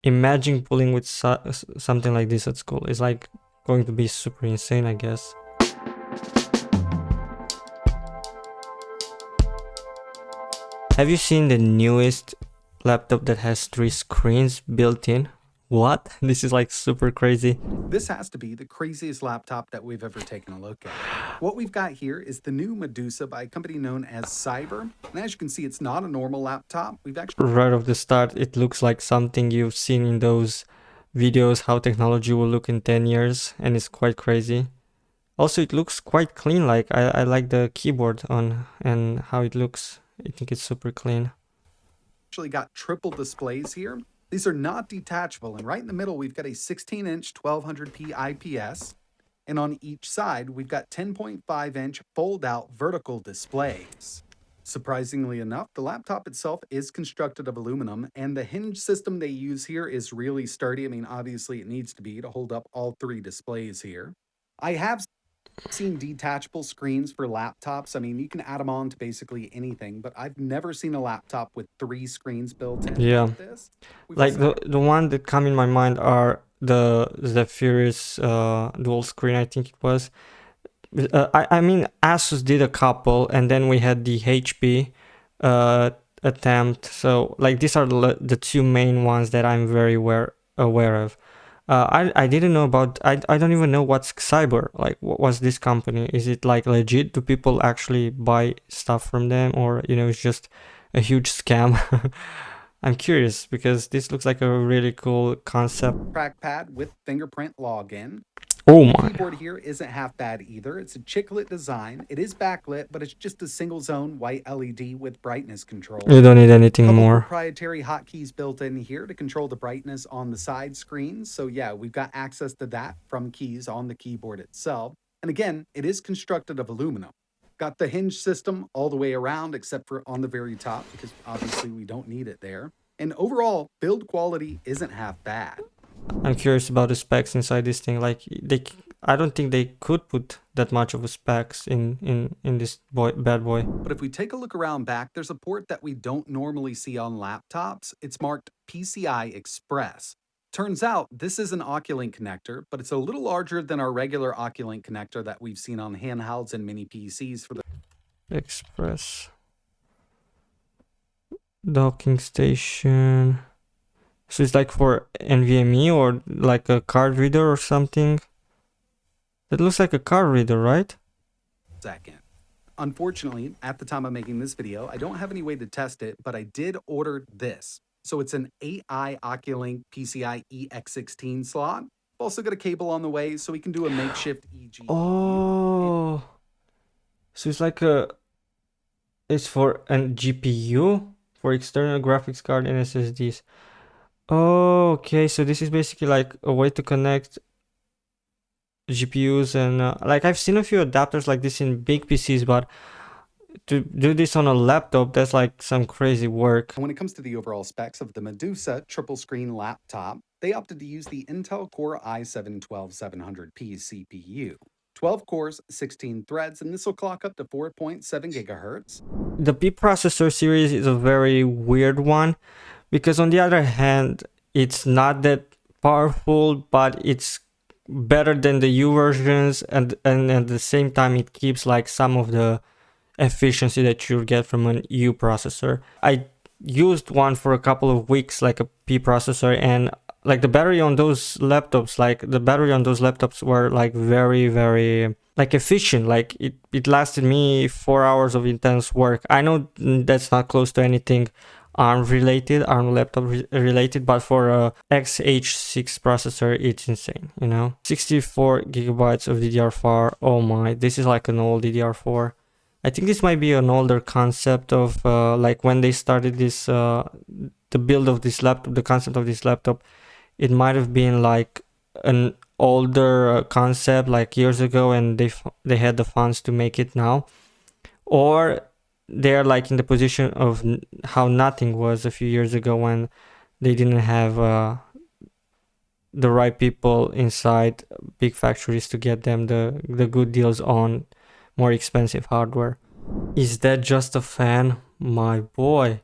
Imagine pulling with something like this at school. It's like going to be super insane, I guess. Have you seen the newest laptop that has 3 screens built in? What? This is like super crazy. This has to be the craziest laptop that we've ever taken a look at. What we've got here is the new Medusa by a company known as Cyber. And as you can see, it's not a normal laptop. We've actually... Right off the start, it looks like something you've seen in those videos, how technology will look in 10 years, and it's quite crazy. Also, it looks quite clean, like I like the keyboard on and how it looks. I think it's super clean. Actually got triple displays here. These are not detachable, and right in the middle we've got a 16-inch 1200p IPS, and on each side we've got 10.5-inch fold-out vertical displays. Surprisingly enough, the laptop itself is constructed of aluminum, and the hinge system they use here is really sturdy. I mean, obviously it needs to be to hold up all 3 displays here. I have seen detachable screens for laptops. I mean, you can add them on to basically anything, but I've never seen a laptop with 3 screens built in. Yeah, Like this. like the one that come in my mind are the Zephyrus dual screen, I think it was. I mean, Asus did a couple, and then we had the HP attempt. So like these are the 2 main ones that I'm very aware of. I didn't know about, I don't even know what's Cyber, like what was this company? Is it like legit? Do people actually buy stuff from them, or you know, it's just a huge scam? I'm curious because this looks like a really cool concept. Trackpad with fingerprint login. Oh The my. keyboard here isn't half bad either. It's a chiclet design. It is backlit, but it's just a single zone white LED with brightness control. You don't need anything Couple more. proprietary hotkeys built in here to control the brightness on the side screens. So yeah, we've got access to that from keys on the keyboard itself. And again, it is constructed of aluminum. Got the hinge system all the way around except for on the very top, because obviously we don't need it there. And overall, build quality isn't half bad. I'm curious about the specs inside this thing. Like I don't think they could put that much of a specs in this bad boy. But if we take a look around back, there's a port that we don't normally see on laptops. It's marked PCI Express. Turns out this is an Oculink connector, but it's a little larger than our regular Oculink connector that we've seen on handhelds and mini PCs for the Express docking station. So it's like for NVMe or like a card reader or something. That looks like a card reader, right? second. Unfortunately, at the time of making this video, I don't have any way to test it, but I did order this. So it's an 8i Oculink PCI EX16 slot. I've also got a cable on the way so we can do a makeshift EG. Oh, so it's like it's for a GPU for external graphics card and SSDs. Oh, okay, so this is basically like a way to connect GPUs and like I've seen a few adapters like this in big PCs, but to do this on a laptop, that's like some crazy work. When it comes to the overall specs of the Medusa triple screen laptop, they opted to use the Intel Core i7-12700P CPU. 12 cores, 16 threads, and this will clock up to 4.7 gigahertz. The P processor series is a very weird one because on the other hand, it's not that powerful, but it's better than the U versions, and at the same time it keeps like some of the efficiency that you get from an U processor. I used one for a couple of weeks, like a P processor, and like the battery on those laptops, were like very like efficient. Like it lasted me 4 hours of intense work. I know that's not close to anything ARM laptop related, but for a X-H6 processor, it's insane, you know. 64 gigabytes of DDR4. Oh my, this is like an old DDR4. I think this might be an older concept of like when they started this, the build of this laptop, the concept of this laptop. It might have been like an older concept like years ago, and they had the funds to make it now, or they're like in the position of how nothing was a few years ago when they didn't have the right people inside big factories to get them the good deals on more expensive hardware. Is that just a fan? My boy,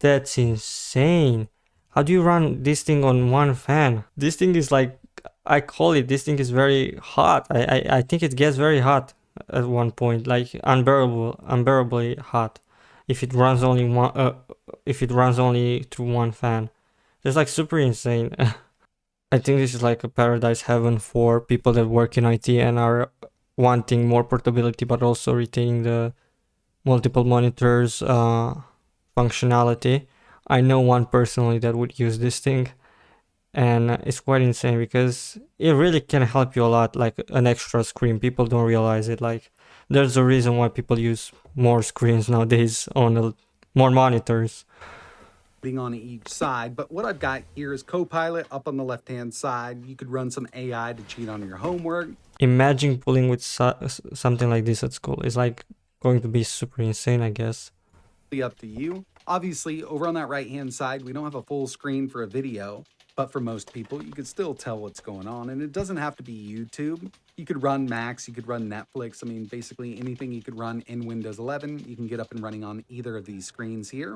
that's insane. How do you run this thing on one fan? This thing is like, I call it, this thing is very hot. I think it gets very hot at one point, like unbearably hot. If it runs only if it runs only through one fan, it's like super insane. I think this is like a paradise heaven for people that work in IT and are wanting more portability, but also retaining the multiple monitors functionality. I know one personally that would use this thing, and it's quite insane because it really can help you a lot, like an extra screen. People don't realize it. Like, there's a reason why people use more screens nowadays on more monitors. On each side, but what I've got here is Copilot up on the left-hand side. You could run some AI to cheat on your homework. Imagine pulling with something like this at school. It's like going to be super insane, I guess. Up to you. Obviously, over on that right-hand side, we don't have a full screen for a video, but for most people, you could still tell what's going on, and it doesn't have to be YouTube. You could run Macs, you could run Netflix. I mean, basically anything you could run in Windows 11, you can get up and running on either of these screens here.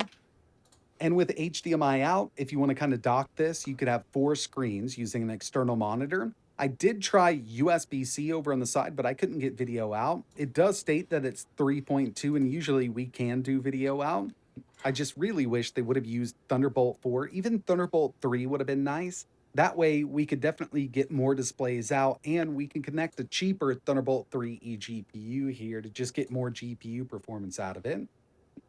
And with HDMI out, if you want to kind of dock this, you could have 4 screens using an external monitor. I did try USB-C over on the side, but I couldn't get video out. It does state that it's 3.2, and usually we can do video out. I just really wish they would have used Thunderbolt 4. Even Thunderbolt 3 would have been nice. That way, we could definitely get more displays out, and we can connect a cheaper Thunderbolt 3 eGPU here to just get more GPU performance out of it.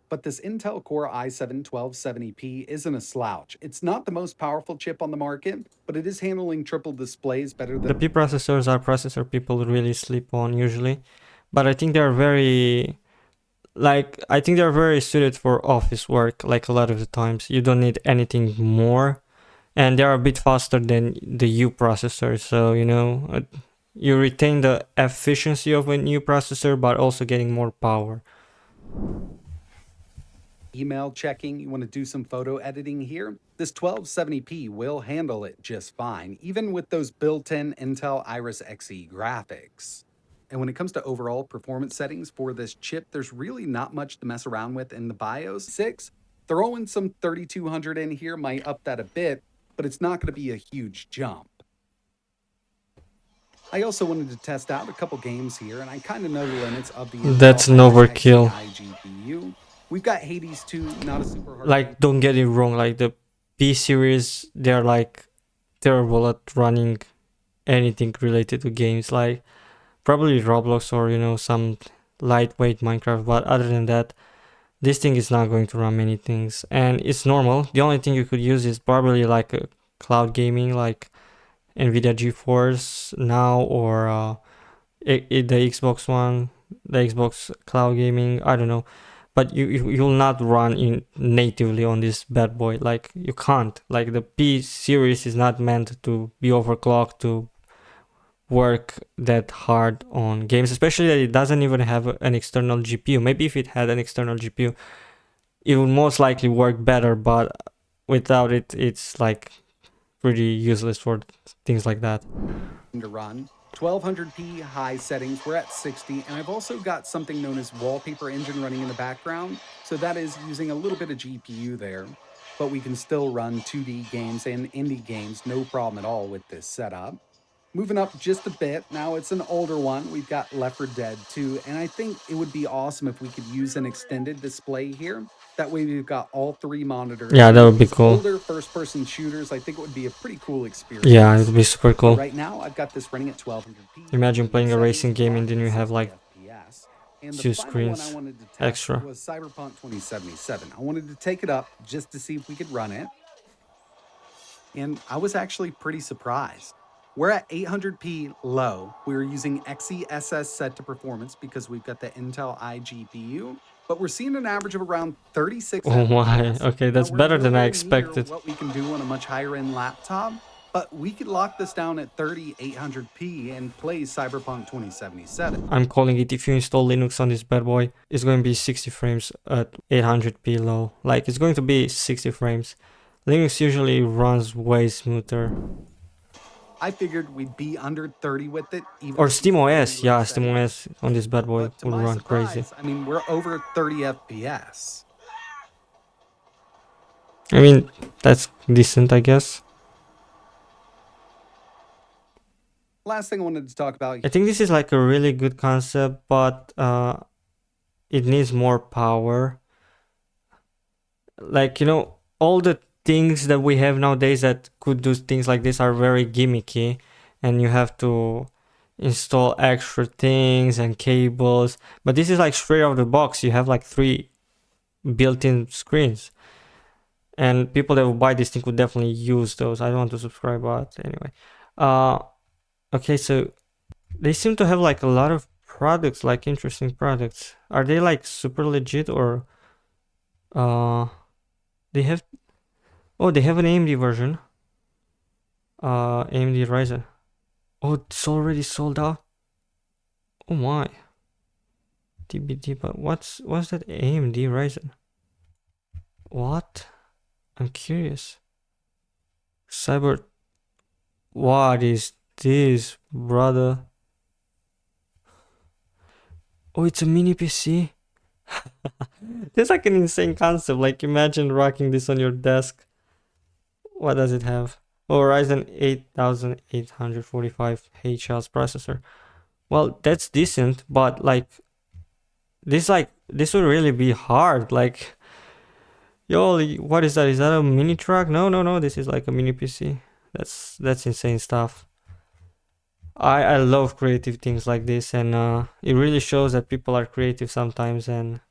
But this Intel Core i7-1270P isn't a slouch. It's not the most powerful chip on the market, but it is handling triple displays better than... The P processors are processor people really sleep on usually, but I think they're very... I think they're very suited for office work, like a lot of the times. You don't need anything more, and they're a bit faster than the U processor, so, you know, you retain the efficiency of a new processor, but also getting more power. Email checking, you want to do some photo editing here, this 1270p will handle it just fine, even with those built-in Intel Iris Xe graphics. And when it comes to overall performance settings for this chip, there's really not much to mess around with in the BIOS. 6, throwing some 3200 in here might up that a bit, but it's not going to be a huge jump. I also wanted to test out a couple games here, and I kind of know the limits of the That's an overkill. GPU. We've got Hades 2, not a super hard... Like, don't get it wrong, like the P series, they're like terrible at running anything related to games, like probably Roblox or, you know, some lightweight Minecraft, but other than that, this thing is not going to run many things, and it's normal. The only thing you could use is probably like a cloud gaming, like Nvidia GeForce Now, or the Xbox One, the Xbox Cloud Gaming, I don't know. But you'll not run in natively on this bad boy. Like, you can't. Like, the P series is not meant to be overclocked to work that hard on games, especially that it doesn't even have an external GPU. Maybe if it had an external GPU, it would most likely work better, but without it, it's like pretty useless for things like that. To run 1200p high settings, we're at 60, and I've also got something known as Wallpaper Engine running in the background, so that is using a little bit of GPU there, but we can still run 2D games and indie games no problem at all with this setup. Moving up just a bit, now it's an older one, we've got Left 4 Dead 2, and I think it would be awesome if we could use an extended display here. That way we've got all 3 monitors. Yeah, that would be cool. Older first-person shooters, I think it would be a pretty cool experience. Yeah, it would be super cool. Right now, I've got this running at 1200p. Imagine playing a racing game and then you have like and 2 screens extra. Was Cyberpunk 2077. I wanted to take it up just to see if we could run it, and I was actually pretty surprised. We're at 800p low. We're using XeSS set to performance because we've got the Intel iGPU, but we're seeing an average of around 36. Oh my, okay, that's better than I expected. What we can do on a much higher end laptop, but we could lock this down at 800p and play Cyberpunk 2077. I'm calling it, if you install Linux on this bad boy, it's going to be 60 frames at 800p low. Like, it's going to be 60 frames. Linux usually runs way smoother. I figured we'd be under 30 with it. Or SteamOS, yeah, SteamOS on this bad boy will run crazy. I mean, we're over 30 FPS. I mean, that's decent, I guess. Last thing I wanted to talk about. I think this is like a really good concept, but it needs more power. Like, you know, all the things that we have nowadays that could do things like this are very gimmicky, and you have to install extra things and cables. But this is like straight out of the box. You have like 3 built-in screens, and people that will buy this thing would definitely use those. I don't want to subscribe, but anyway. Okay, so they seem to have like a lot of products, like interesting products. Are they like super legit, or they have, oh, they have an AMD version. AMD Ryzen. Oh, it's already sold out. Oh my. TBD, but what's that AMD Ryzen? What? I'm curious. Cyber. What is this, brother? Oh, it's a mini PC. This is like an insane concept. Like, imagine rocking this on your desk. What does it have? Oh, Ryzen 8845H processor. Well, that's decent, but like this would really be hard. Like, yo, what is that? Is that a mini truck? No. This is like a mini PC. That's insane stuff. I love creative things like this, and it really shows that people are creative sometimes, and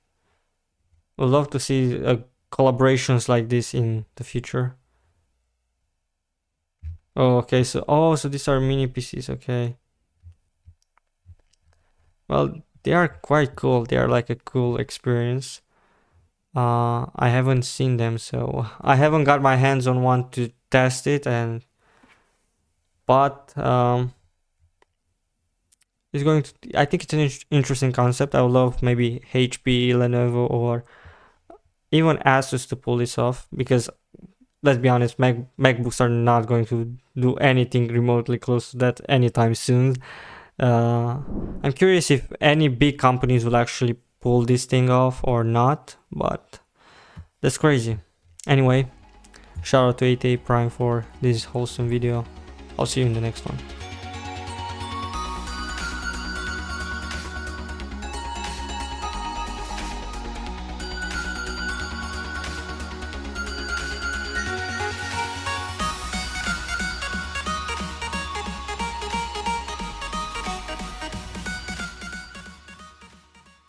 would love to see collaborations like this in the future. Oh, okay. So these are mini PCs. Okay. Well, they are quite cool. They are like a cool experience. I haven't seen them, so I haven't got my hands on one to test it, but it's going to. I think it's an interesting concept. I would love maybe HP, Lenovo, or even Asus to pull this off, because let's be honest, MacBooks are not going to do anything remotely close to that anytime soon. I'm curious if any big companies will actually pull this thing off or not, but that's crazy. Anyway, shout out to 8A Prime for this wholesome video. I'll see you in the next one.